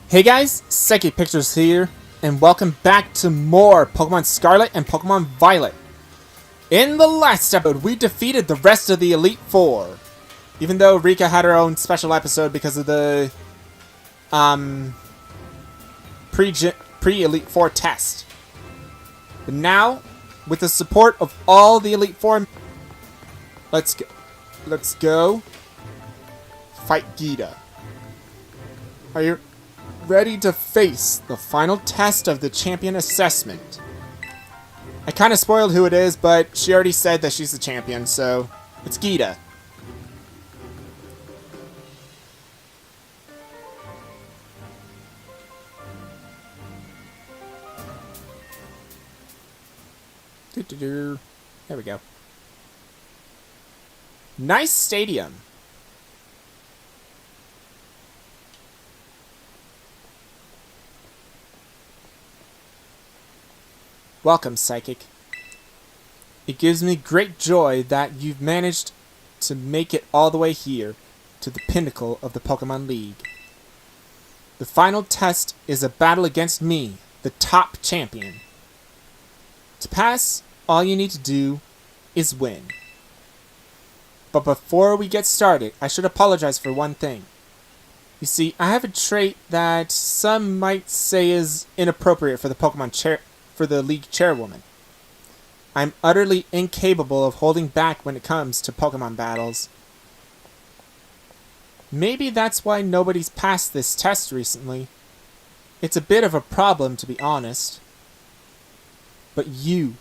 Hey guys, Psychic Pictures here, and welcome back to more Pokemon Scarlet and Pokemon Violet. In the last episode, we defeated the rest of the Elite Four. Even though Rika had her own special episode because of the pre-Elite Four test. But now, with the support of all the Elite Four, let's go fight Geeta. Are you ready to face the final test of the champion assessment? I kind of spoiled who it is, but she already said that she's the champion, so it's Geeta. There we go. Nice stadium. Welcome, Psychic. It gives me great joy that you've managed to make it all the way here, to the pinnacle of the Pokemon League. The final test is a battle against me, the top champion. To pass, all you need to do is win. But before we get started, I should apologize for one thing. You see, I have a trait that some might say is inappropriate for the league chairwoman. I'm utterly incapable of holding back when it comes to Pokemon battles. Maybe that's why nobody's passed this test recently. It's a bit of a problem, to be honest. But you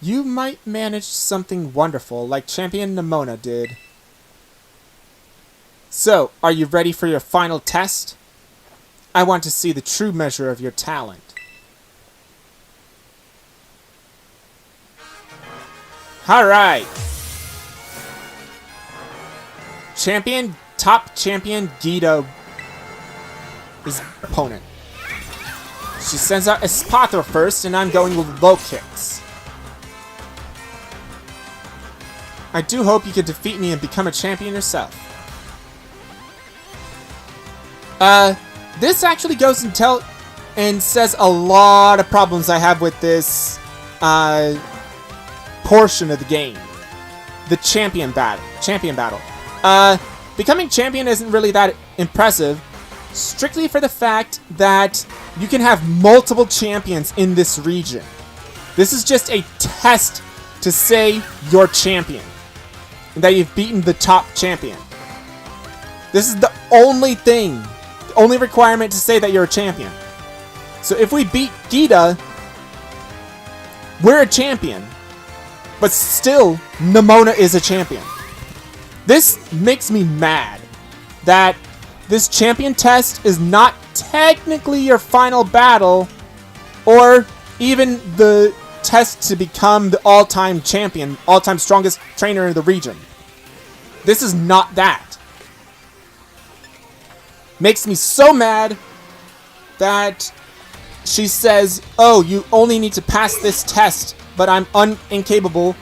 might manage something wonderful like Champion Nimona did. So, are you ready for your final test? I want to see the true measure of your talent. Alright! Top champion Geeta is opponent. She sends out Espathra first, and I'm going with low kicks. I do hope you can defeat me and become a champion yourself. This actually goes and says a lot of problems I have with this, portion of the game. The champion battle. Becoming champion isn't really that impressive, strictly for the fact that you can have multiple champions in this region. This is just a test to say you're champion, and that you've beaten the top champion. This is the only thing, the only requirement to say that you're a champion. So if we beat Geeta, we're a champion. But still, Nimona is a champion. This makes me mad that this champion test is not technically your final battle, or even the test to become the all-time champion, all-time strongest trainer in the region. This is not that. Makes me so mad that she says, oh, you only need to pass this test, but I'm incapable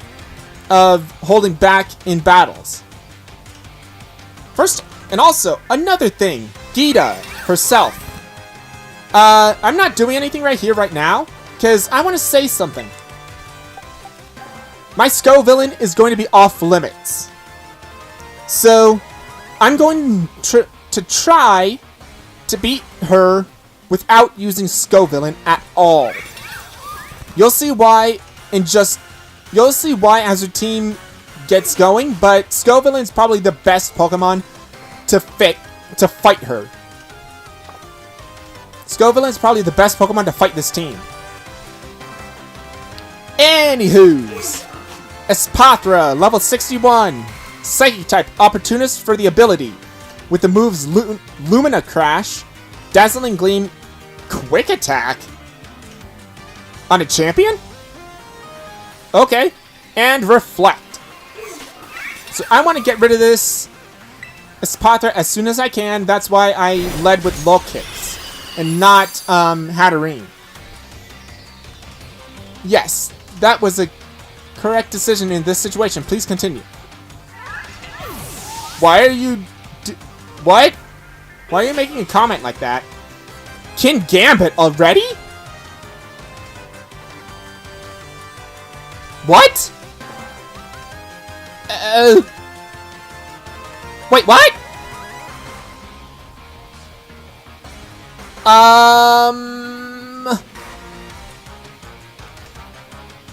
of holding back in battles. First, and also, another thing, Geeta herself. I'm not doing anything right here, right now, because I want to say something. My Scovillain is going to be off limits. So, I'm going to try to beat her without using Scovillain at all. You'll see why as your team gets going, but Scovillain's probably the best Pokemon to fight her. Scovillain's probably the best Pokemon to fight this team. Anywho's, Espathra, level 61, Psychic type, opportunist for the ability, with the moves Lumina Crash, Dazzling Gleam, Quick Attack on a champion? Okay, and Reflect. So I want to get rid of this Espathra as soon as I can. That's why I led with low kicks and not Hatterene. Yes, that was a correct decision in this situation. Please continue. Why are you... What? Why are you making a comment like that? Gambit already? What? Wait, what?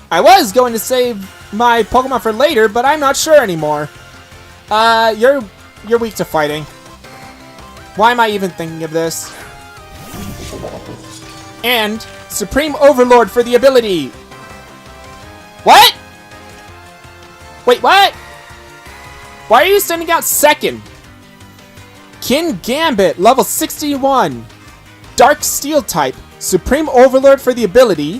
I was going to save my Pokemon for later, but I'm not sure anymore. You're weak to fighting. Why am I even thinking of this? And Supreme Overlord for the ability. What? Wait, what? Why are you sending out second? Gambit, level 61. Dark Steel type. Supreme Overlord for the ability,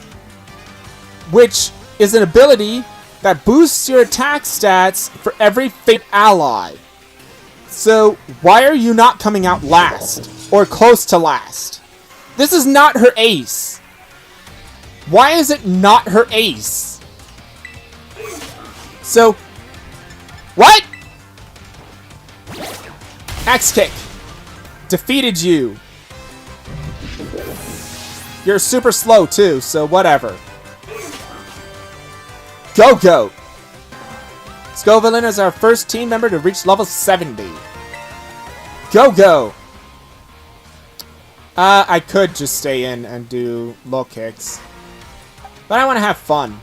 which is an ability that boosts your attack stats for every Fate ally. So, why are you not coming out last? Or close to last? This is not her ace. Why is it not her ace? So, what? Axe Kick. Defeated you. You're super slow too, so whatever. Go-Go. Scovillain is our first team member to reach level 70. Go-Go. I could just stay in and do low kicks. But I want to have fun.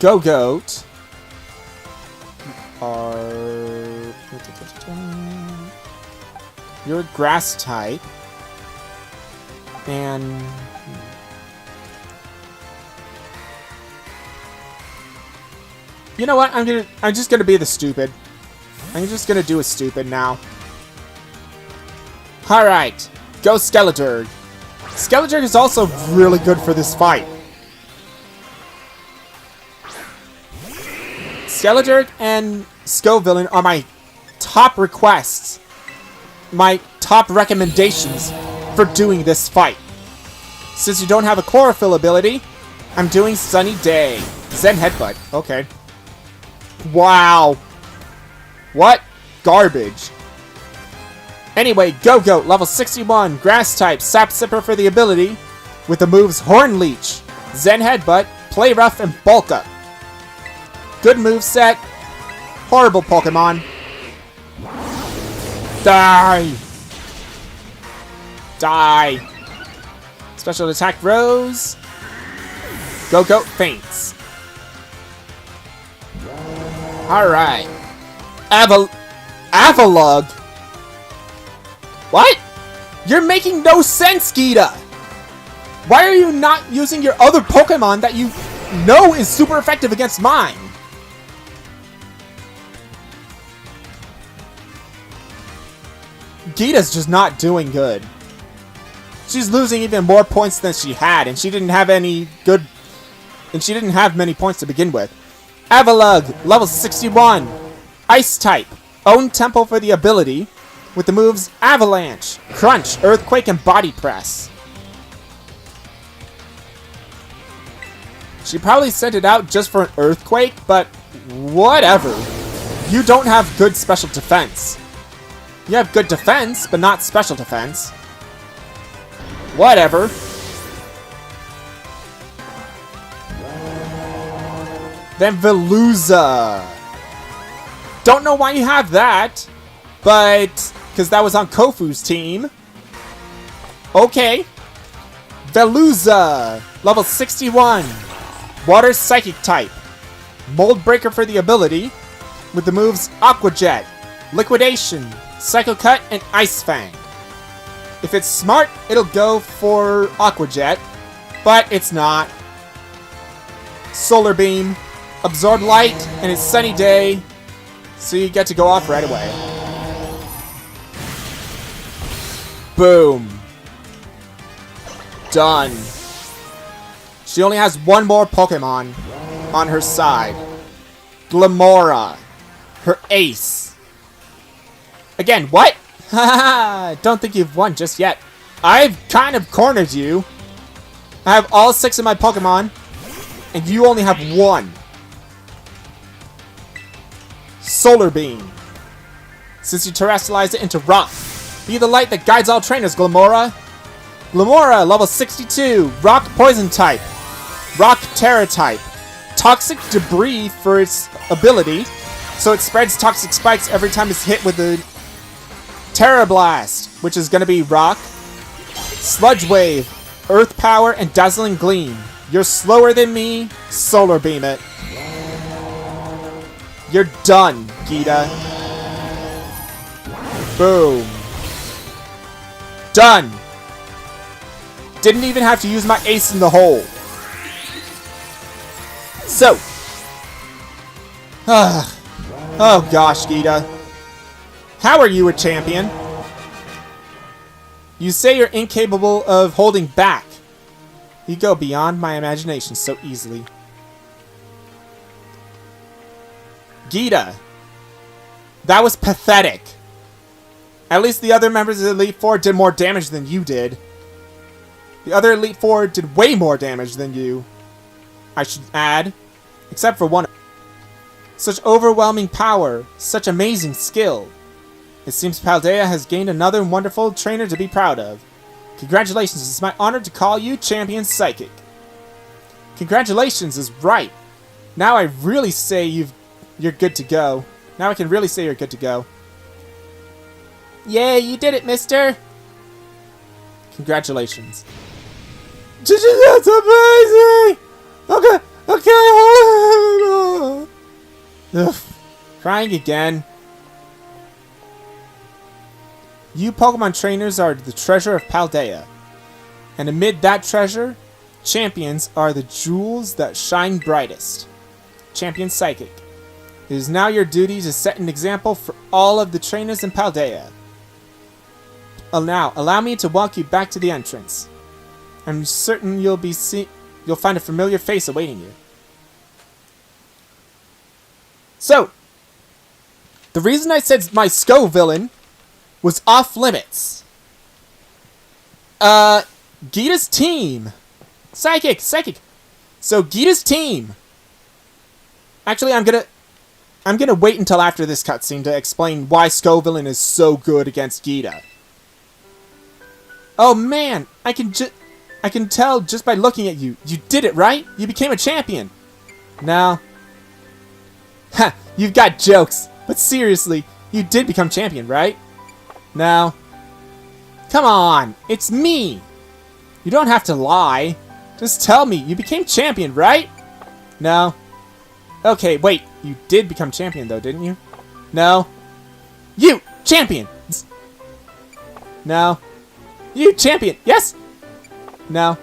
Go-Goat. You're grass type. And you know what? I'm just gonna be the stupid. I'm just gonna do a stupid now. Alright. Go Skeleturg. Skeleturg is also really good for this fight. Skeleturg and Scovillain are my top requests. My top recommendations for doing this fight. Since you don't have a Chlorophyll ability, I'm doing Sunny Day. Zen Headbutt. Okay. Wow. What? Garbage. Anyway, Go-Goat, level 61, Grass type, Sap Sipper for the ability, with the moves Horn Leech, Zen Headbutt, Play Rough, and Bulk Up. Good moveset. Horrible Pokemon. Die! Die! Special attack Rose. Go-Goat faints. Alright. Avalugg? What? You're making no sense, Geeta! Why are you not using your other Pokemon that you know is super effective against mine? Geeta's just not doing good. She's losing even more points than she had, and she didn't have any good... And she didn't have many points to begin with. Avalugg, level 61. Ice type. Own Temple for the ability, with the moves Avalanche, Crunch, Earthquake, and Body Press. She probably sent it out just for an Earthquake, but whatever. You don't have good special defense. You have good defense, but not special defense. Whatever. Then Veluza. Don't know why you have that, but because that was on Kofu's team. Okay. Veluza, level 61. Water Psychic type. Mold Breaker for the ability, with the moves Aqua Jet, Liquidation, Psycho Cut, and Ice Fang. If it's smart, it'll go for Aqua Jet, but it's not. Solar Beam, Absorb Light, and it's Sunny Day, so you get to go off right away. Boom. Done. She only has one more Pokemon on her side. Glamora. Her ace. Again, what? Haha, don't think you've won just yet. I've kind of cornered you. I have all 6 of my Pokemon, and you only have 1. Solar Beam. since you terrestrialized it into rock. Be the light that guides all trainers, Glamora. Glamora, level 62, rock poison type, rock terror type, toxic debris for its ability, so it spreads toxic spikes every time it's hit with a Terror Blast, which is going to be rock, sludge wave, earth power, and dazzling gleam. You're slower than me, solar beam it. You're done, Geeta. Boom. Done. Didn't even have to use my ace in the hole. So. Oh gosh, Geeta. How are you a champion? You say you're incapable of holding back. You go beyond my imagination so easily. Geeta. That was pathetic. At least the other members of the Elite Four did more damage than you did. The other Elite Four did way more damage than you, I should add. Except for one. Such overwhelming power, such amazing skill. It seems Paldea has gained another wonderful trainer to be proud of. Congratulations, it's my honor to call you Champion Psychic. Congratulations is right. Now I really say you're good to go. Now I can really say you're good to go. Yay, you did it, mister! Congratulations. That's amazing! Okay. Ugh. Crying again. You Pokemon trainers are the treasure of Paldea. And amid that treasure, champions are the jewels that shine brightest. Champion Psychic. It is now your duty to set an example for all of the trainers in Paldea. Now, allow me to walk you back to the entrance. I'm certain you'll find a familiar face awaiting you. So, the reason I said my Sko villain was off limits. Geeta's team. Psychic. So Geeta's team. Actually, I'm gonna wait until after this cutscene to explain why Sko villain is so good against Geeta. Oh man, I can tell just by looking at you. You did it, right? You became a champion. No. Ha, you've got jokes. But seriously, you did become champion, right? No. Come on, it's me. You don't have to lie. Just tell me, you became champion, right? No. Okay, wait, you did become champion though, didn't you? No. You, champion! No. You, champion, yes? No.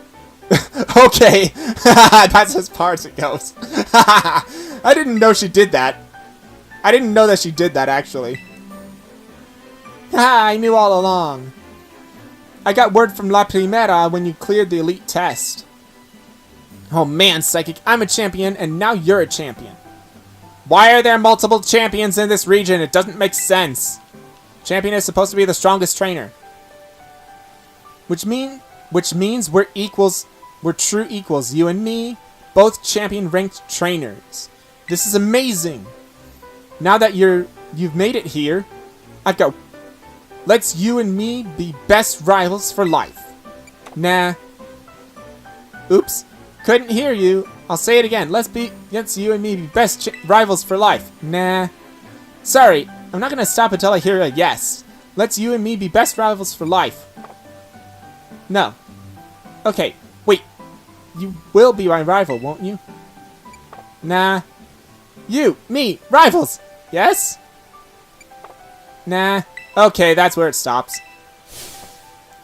Okay. That's as far as it goes. I didn't know she did that. I didn't know that she did that, actually. I knew all along. I got word from La Primera when you cleared the elite test. Oh man, Psychic, I'm a champion, and now you're a champion. Why are there multiple champions in this region? It doesn't make sense. Champion is supposed to be the strongest trainer. Which means we're equals. We're true equals. You and me, both champion ranked trainers. This is amazing. Now that you've made it here, I've got. Let's you and me be best rivals for life. Nah. Oops. Couldn't hear you. I'll say it again. Let's you and me be best rivals for life. Nah. Sorry. I'm not gonna stop until I hear a yes. Let's you and me be best rivals for life. No. Okay. Wait. You will be my rival, won't you? Nah. You, me, rivals. Yes? Nah. Okay, that's where it stops.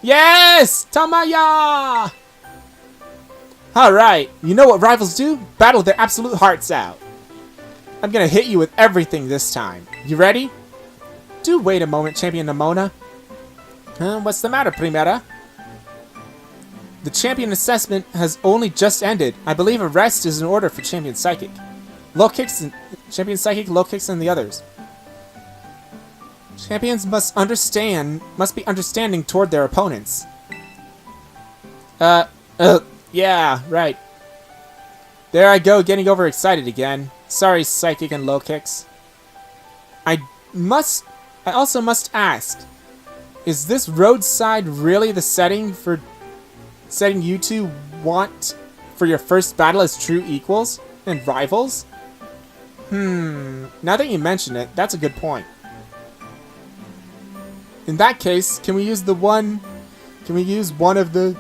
Yes! Tamaya! Alright, you know what rivals do? Battle their absolute hearts out. I'm gonna hit you with everything this time. You ready? Do wait a moment, Champion Nemona. What's the matter, Primera? The champion assessment has only just ended. I believe a rest is in order for Champion Psychic. Champion Psychic, low kicks, and the others. Champions must be understanding toward their opponents. Yeah, right. There I go, getting overexcited again. Sorry, Psychic and low kicks. I must I also must ask, is this roadside really the setting you two want for your first battle as true equals and rivals? Now that you mention it, that's a good point. In that case, can we use one of the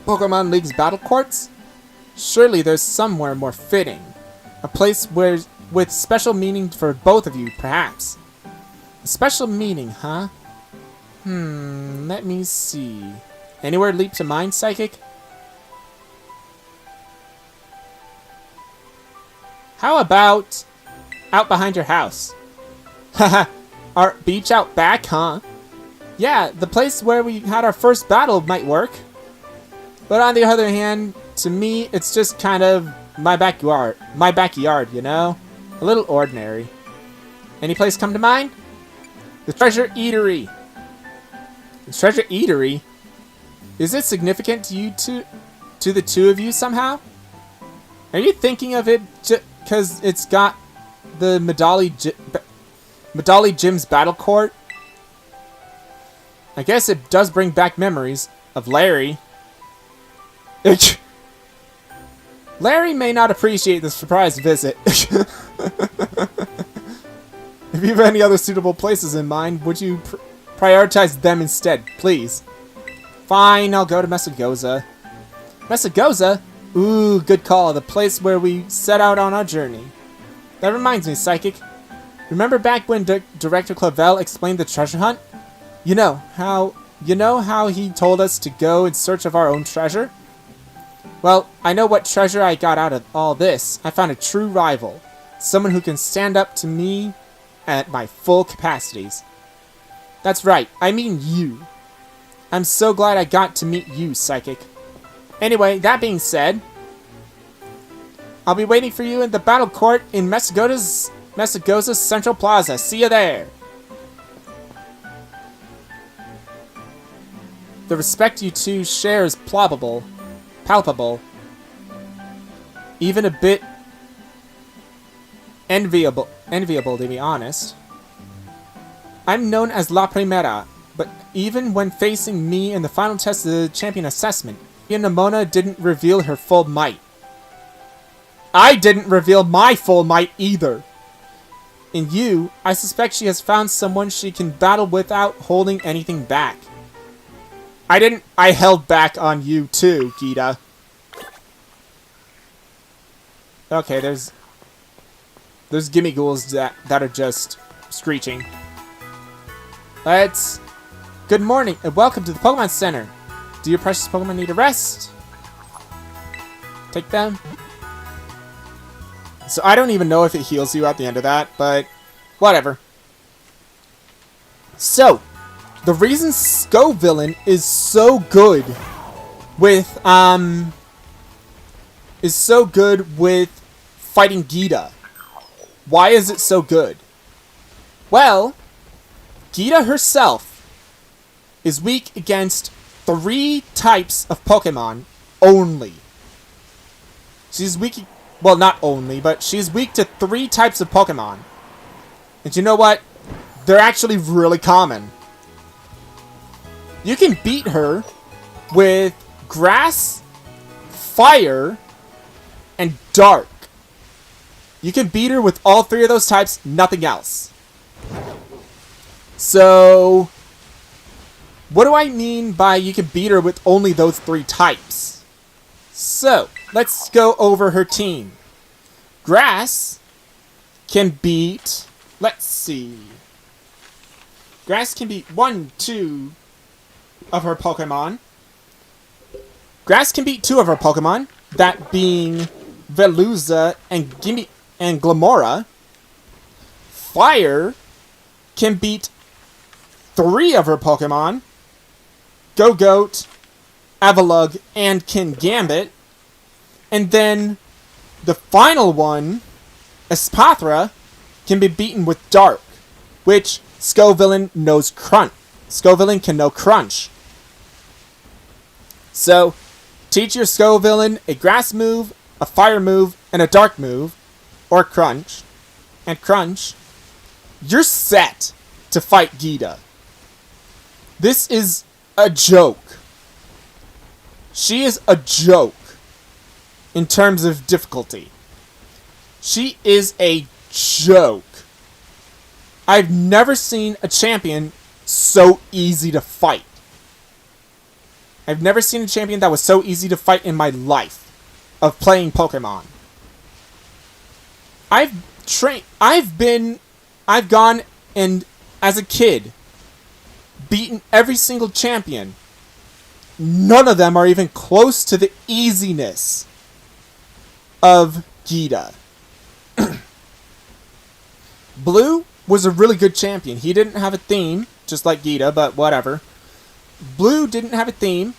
Pokemon League's battle courts? Surely there's somewhere more fitting. A place with special meaning for both of you, perhaps. A special meaning, huh? Let me see. Anywhere leap to mind, Psychic? How about out behind your house? Haha, our beach out back, huh? Yeah, the place where we had our first battle might work. But on the other hand, to me, it's just kind of my backyard, you know? A little ordinary. Any place come to mind? The Treasure Eatery. The Treasure Eatery? Is it significant to the two of you somehow? Are you thinking of it because it's got the Medali Gym's battle court? I guess it does bring back memories of Larry. Larry may not appreciate this surprise visit. If you have any other suitable places in mind, would you prioritize them instead, please? Fine, I'll go to Mesagoza. Mesagoza? Ooh, good call. The place where we set out on our journey. That reminds me, Psychic. Remember back when Director Clavel explained the treasure hunt? You know how he told us to go in search of our own treasure? Well, I know what treasure I got out of all this. I found a true rival. Someone who can stand up to me at my full capacities. That's right, I mean you. I'm so glad I got to meet you, Psychic. Anyway, that being said, I'll be waiting for you in the battle court in Mesagoza's Central Plaza. See you there. The respect you two share is palpable. Even a bit enviable to be honest. I'm known as La Primera, but even when facing me in the final test of the champion assessment, Nemona didn't reveal her full might. I didn't reveal my full might either. In you, I suspect she has found someone she can battle without holding anything back. I held back on you too, Geeta. Okay, there's gimme ghouls that are just screeching. Good morning and welcome to the Pokemon Center. Do your precious Pokemon need a rest? Take them. So I don't even know if it heals you at the end of that, but whatever. So, the reason Scovillain is so good with fighting Geeta. Why is it so good? Well, Geeta herself is weak against 3 types of Pokemon only. She's weak, well, not only, but she's weak to 3 types of Pokemon. And you know what? They're actually really common. You can beat her with Grass, Fire, and Dark. You can beat her with all 3 of those types, nothing else. So, what do I mean by you can beat her with only those 3 types? So, let's go over her team. Grass can beat, let's see. Grass can beat 1, 2 of her Pokemon. Grass can beat 2 of her Pokemon, that being Veluza and Glamora. Fire can beat 3 of her Pokemon, Go-Goat, Avalugg, and Kingambit. And then the final one, Espathra, can be beaten with Dark, which Scovillain knows Crunch. Scovillain can know Crunch. So, teach your Scovillain a Grass move, a Fire move, and a Dark move, or Crunch, and Crunch, you're set to fight Geeta. This is a joke. She is a joke in terms of difficulty. She is a joke. I've never seen a champion so easy to fight. I've never seen a champion that was so easy to fight in my life of playing Pokemon. I've gone and, as a kid, beaten every single champion. None of them are even close to the easiness of Geeta. Blue was a really good champion. He didn't have a theme, just like Geeta, but whatever. Blue didn't have a theme,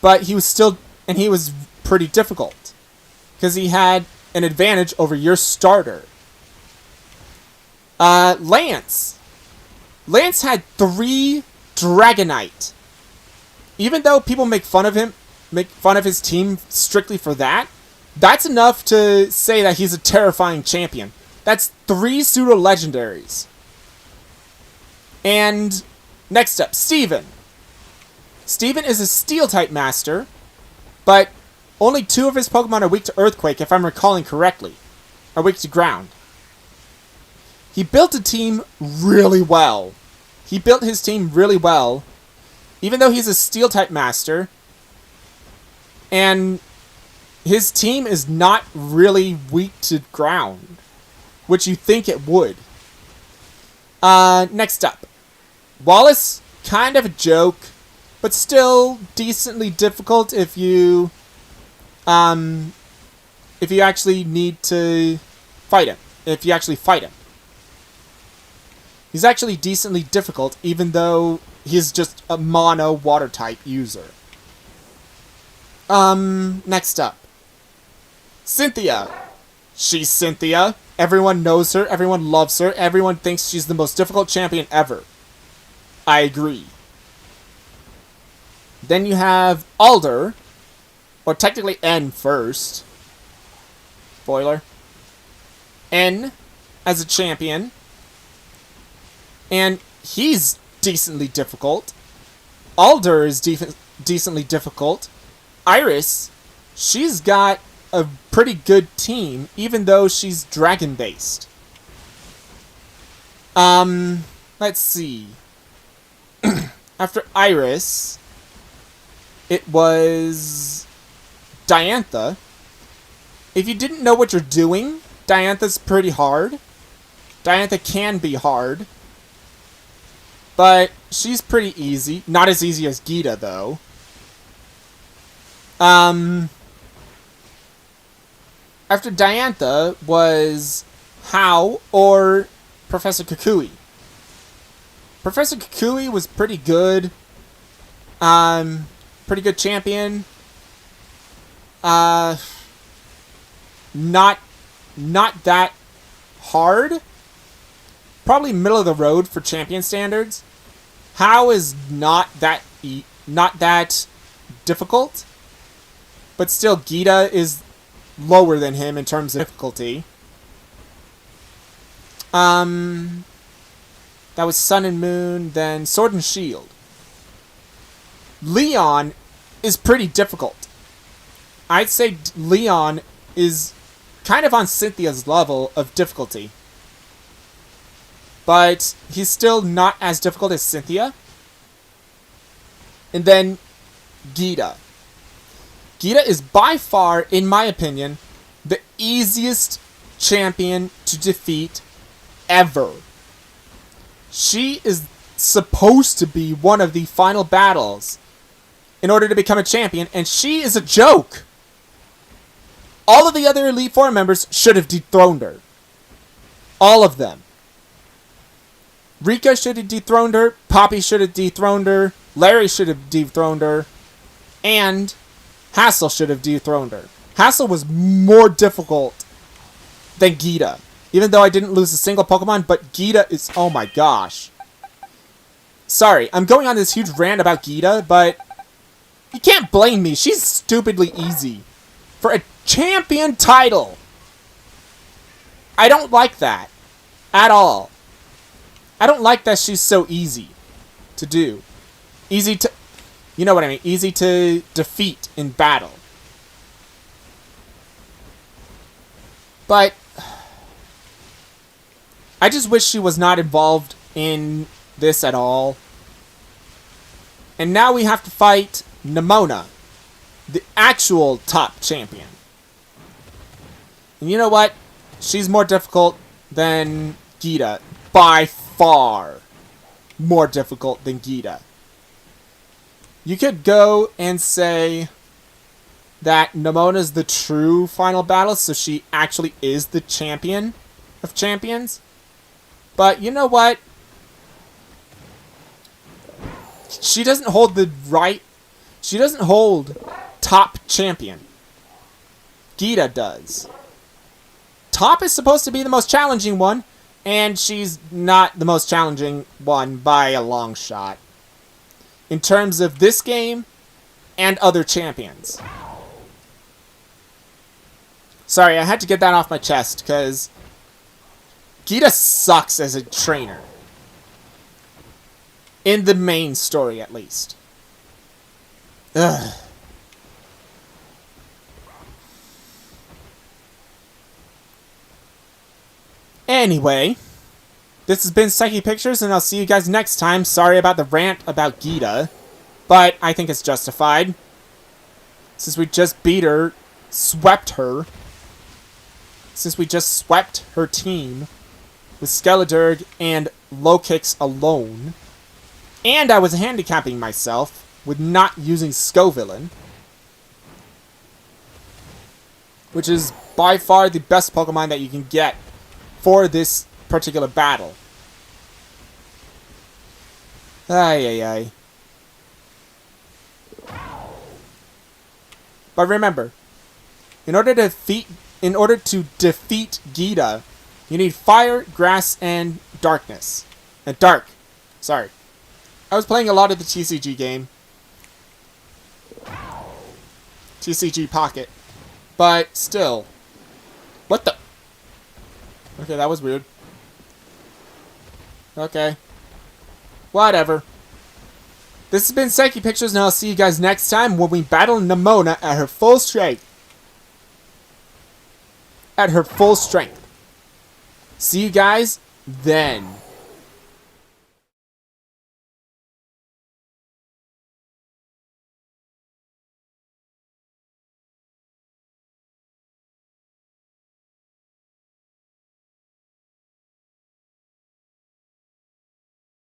but he was pretty difficult. Because he had an advantage over your starter. Lance. Lance had 3 Dragonite. Even though people make fun of his team strictly for that, that's enough to say that he's a terrifying champion. That's 3 pseudo-legendaries. And next up, Steven. Steven is a Steel-type master, but only 2 of his Pokemon are weak to Earthquake, if I'm recalling correctly. Are weak to Ground. He built a team really well. He built his team really well, even though he's a Steel-type master, and his team is not really weak to Ground, which you think it would. Next up. Wallace, kind of a joke, but still decently difficult if you actually need to fight him. If you actually fight him. He's actually decently difficult, even though he's just a mono water type user. Next up. Cynthia. She's Cynthia. Everyone knows her. Everyone loves her. Everyone thinks she's the most difficult champion ever. I agree. Then you have Alder. Or technically N first. Spoiler. N as a champion. And he's decently difficult. Alder is decently difficult. Iris, she's got a pretty good team, even though she's dragon-based. Let's see. After Iris, it was Diantha. If you didn't know what you're doing, Diantha's pretty hard. Diantha can be hard. But she's pretty easy. Not as easy as Geeta, though. After Diantha was Hao or Professor Kukui. Professor Kukui was pretty good. Pretty good champion. Not that hard. Probably middle of the road for champion standards. Hao is not that difficult. But still, Geeta is lower than him in terms of difficulty. That was Sun and Moon, then Sword and Shield. Leon is pretty difficult. I'd say Leon is kind of on Cynthia's level of difficulty. But he's still not as difficult as Cynthia. And then Geeta. Geeta is by far, in my opinion, the easiest champion to defeat ever. She is supposed to be one of the final battles in order to become a champion, and she is a joke. All of the other Elite Four members should have dethroned her. All of them. Rika should have dethroned her, Poppy should have dethroned her, Larry should have dethroned her, and Hassel should have dethroned her. Hassel was more difficult than Geeta. Even though I didn't lose a single Pokemon, but Geeta is... Oh my gosh. Sorry, I'm going on this huge rant about Geeta, but you can't blame me. She's stupidly easy. For a champion title. I don't like that. At all. I don't like that she's so easy to do. Easy to... You know what I mean. Easy to defeat in battle. But I just wish she was not involved in this at all. And now we have to fight Nemona, the actual top champion. And you know what? She's more difficult than Geeta. By far more difficult than Geeta. You could go and say that Nemona's the true final battle, so she actually is the champion of champions. But you know what? She doesn't hold the right... She doesn't hold top champion. Geeta does. Top is supposed to be the most challenging one, and she's not the most challenging one by a long shot. In terms of this game and other champions. Sorry, I had to get that off my chest, because Geeta sucks as a trainer. In the main story, at least. Ugh. Anyway, this has been Psyche Pictures, and I'll see you guys next time. Sorry about the rant about Geeta, but I think it's justified. Since we just beat her, swept her. Since we just swept her team with Skeleturg and low kicks alone. And I was handicapping myself with not using Scovillain. Which is by far the best Pokemon that you can get for this particular battle. Ay, ay, ay. But remember, in order to defeat Geeta, you need fire, grass, and darkness. Dark. Sorry. I was playing a lot of the TCG game. TCG Pocket. But still. What the... Okay, that was weird. Okay. Whatever. This has been Psyche Pictures, and I'll see you guys next time when we battle Nemona at her full strength. At her full strength. See you guys then.